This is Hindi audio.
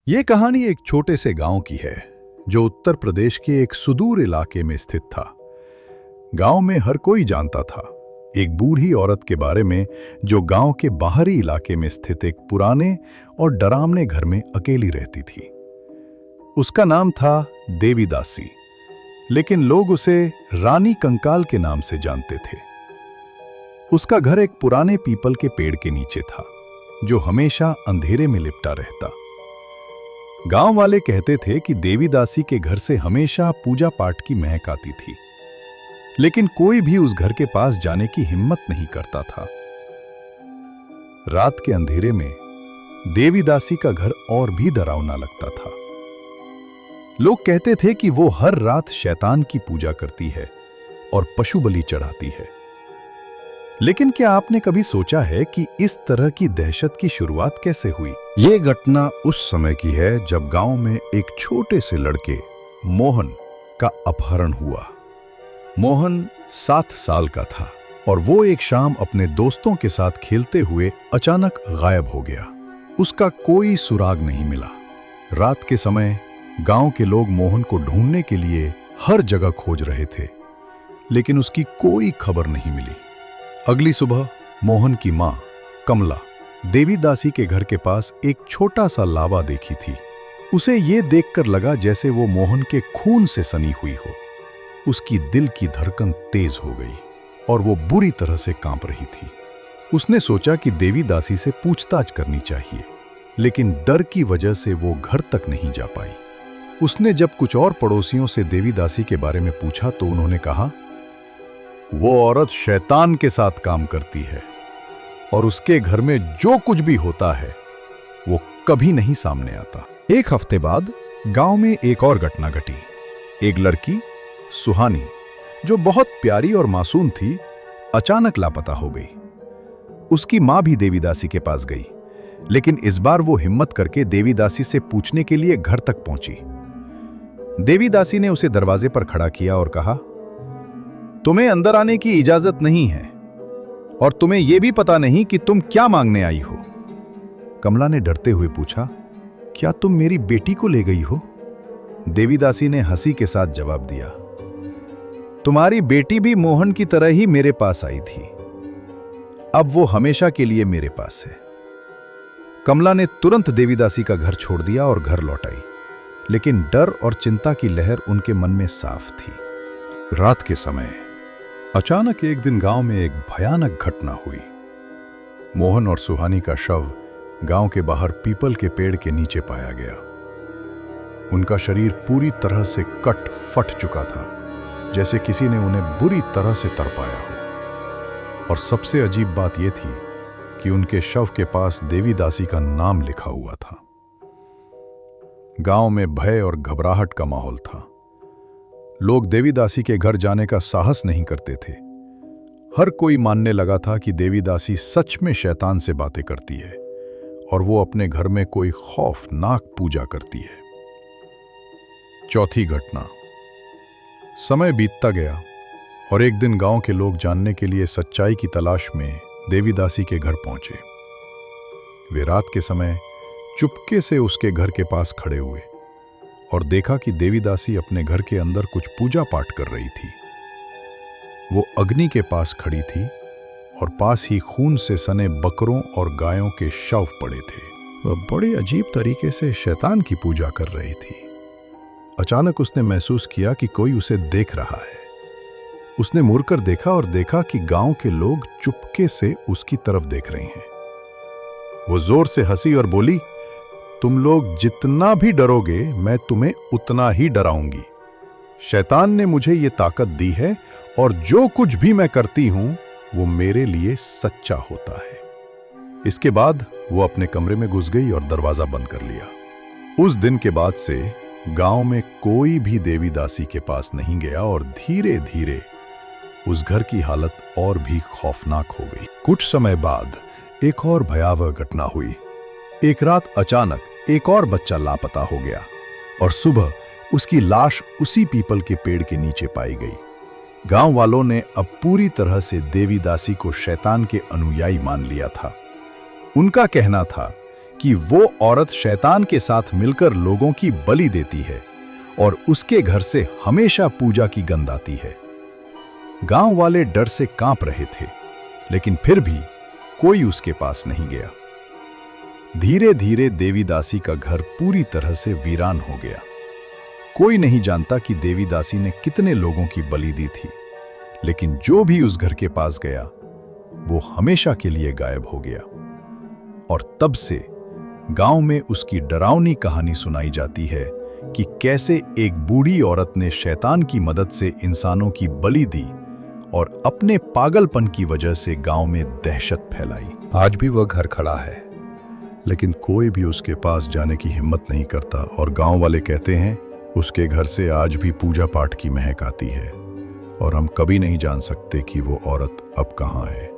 ये कहानी एक छोटे से गांव की है जो उत्तर प्रदेश के एक सुदूर इलाके में स्थित था। गांव में हर कोई जानता था एक बूढ़ी औरत के बारे में जो गांव के बाहरी इलाके में स्थित एक पुराने और डरावने घर में अकेली रहती थी। उसका नाम था देवी दासी, लेकिन लोग उसे रानी कंकाल के नाम से जानते थे। उसका घर एक पुराने पीपल के पेड़ के नीचे था जो हमेशा अंधेरे में लिपटा रहता। गांव वाले कहते थे कि देवी दासी के घर से हमेशा पूजा पाठ की महक आती थी, लेकिन कोई भी उस घर के पास जाने की हिम्मत नहीं करता था। रात के अंधेरे में देवी दासी का घर और भी डरावना लगता था। लोग कहते थे कि वो हर रात शैतान की पूजा करती है और पशु बलि चढ़ाती है। लेकिन क्या आपने कभी सोचा है कि इस तरह की दहशत की शुरुआत कैसे हुई? ये घटना उस समय की है जब गांव में एक छोटे से लड़के मोहन का अपहरण हुआ। मोहन 7 साल का था और वो एक शाम अपने दोस्तों के साथ खेलते हुए अचानक गायब हो गया। उसका कोई सुराग नहीं मिला। रात के समय गांव के लोग मोहन को ढूंढने के लिए हर जगह खोज रहे थे, लेकिन उसकी कोई खबर नहीं मिली। अगली सुबह मोहन की मां कमला देवी दासी के घर के पास एक छोटा सा लावा देखी थी। उसे ये देखकर लगा जैसे वो मोहन के खून से सनी हुई हो। उसकी दिल की धड़कन तेज हो गई और वो बुरी तरह से कांप रही थी। उसने सोचा कि देवी दासी से पूछताछ करनी चाहिए, लेकिन डर की वजह से वो घर तक नहीं जा पाई। उसने जब कुछ और पड़ोसियों से देवी दासी के बारे में पूछा तो उन्होंने कहा, वो औरत शैतान के साथ काम करती है और उसके घर में जो कुछ भी होता है वो कभी नहीं सामने आता। एक हफ्ते बाद गांव में एक और घटना घटी। एक लड़की सुहानी, जो बहुत प्यारी और मासूम थी, अचानक लापता हो गई। उसकी मां भी देवी दासी के पास गई, लेकिन इस बार वो हिम्मत करके देवी दासी से पूछने के लिए घर तक पहुंची। देवी दासी ने उसे दरवाजे पर खड़ा किया और कहा, तुम्हें अंदर आने की इजाजत नहीं है और तुम्हें यह भी पता नहीं कि तुम क्या मांगने आई हो। कमला ने डरते हुए पूछा, क्या तुम मेरी बेटी को ले गई हो? देवी दासी ने हंसी के साथ जवाब दिया, तुम्हारी बेटी भी मोहन की तरह ही मेरे पास आई थी। अब वो हमेशा के लिए मेरे पास है। कमला ने तुरंत देवी दासी का घर छोड़ दिया और घर लौट आई, लेकिन डर और चिंता की लहर उनके मन में साफ थी। रात के समय अचानक एक दिन गांव में एक भयानक घटना हुई। मोहन और सुहानी का शव गांव के बाहर पीपल के पेड़ के नीचे पाया गया। उनका शरीर पूरी तरह से कट फट चुका था, जैसे किसी ने उन्हें बुरी तरह से तड़पाया हो। और सबसे अजीब बात यह थी कि उनके शव के पास देवी दासी का नाम लिखा हुआ था। गांव में भय और घबराहट का माहौल था। लोग देवी दासी के घर जाने का साहस नहीं करते थे। हर कोई मानने लगा था कि देवी दासी सच में शैतान से बातें करती है और वो अपने घर में कोई खौफनाक पूजा करती है। चौथी घटना। समय बीतता गया और एक दिन गांव के लोग जानने के लिए सच्चाई की तलाश में देवी दासी के घर पहुंचे। वे रात के समय चुपके से उसके घर के पास खड़े हुए और देखा कि देवी दासी अपने घर के अंदर कुछ पूजा पाठ कर रही थी। वो अग्नि के पास खड़ी थी और पास ही खून से सने बकरों और गायों के शव पड़े थे। वह बड़े अजीब तरीके से शैतान की पूजा कर रही थी। अचानक उसने महसूस किया कि कोई उसे देख रहा है। उसने मुड़कर देखा और देखा कि गांव के लोग चुपके से उसकी तरफ देख रहे हैं। वो जोर से हंसी और बोली, तुम लोग जितना भी डरोगे मैं तुम्हें उतना ही डराऊंगी। शैतान ने मुझे ये ताकत दी है और जो कुछ भी मैं करती हूं वो मेरे लिए सच्चा होता है। इसके बाद वो अपने कमरे में घुस गई और दरवाजा बंद कर लिया। उस दिन के बाद से गांव में कोई भी देवी दासी के पास नहीं गया और धीरे धीरे उस घर की हालत और भी खौफनाक हो गई। कुछ समय बाद एक और भयावह घटना हुई। एक रात अचानक एक और बच्चा लापता हो गया और सुबह उसकी लाश उसी पीपल के पेड़ के नीचे पाई गई। गांव वालों ने अब पूरी तरह से देवी दासी को शैतान के अनुयायी मान लिया था। उनका कहना था कि वो औरत शैतान के साथ मिलकर लोगों की बलि देती है और उसके घर से हमेशा पूजा की गंध आती है। गांव वाले डर से कांप रहे थे, लेकिन फिर भी कोई उसके पास नहीं गया। धीरे धीरे देवी दासी का घर पूरी तरह से वीरान हो गया। कोई नहीं जानता कि देवी दासी ने कितने लोगों की बलि दी थी, लेकिन जो भी उस घर के पास गया वो हमेशा के लिए गायब हो गया। और तब से गांव में उसकी डरावनी कहानी सुनाई जाती है कि कैसे एक बूढ़ी औरत ने शैतान की मदद से इंसानों की बलि दी और अपने पागलपन की वजह से गांव में दहशत फैलाई। आज भी वह घर खड़ा है, लेकिन कोई भी उसके पास जाने की हिम्मत नहीं करता और गांव वाले कहते हैं उसके घर से आज भी पूजा पाठ की महक आती है और हम कभी नहीं जान सकते कि वो औरत अब कहाँ है।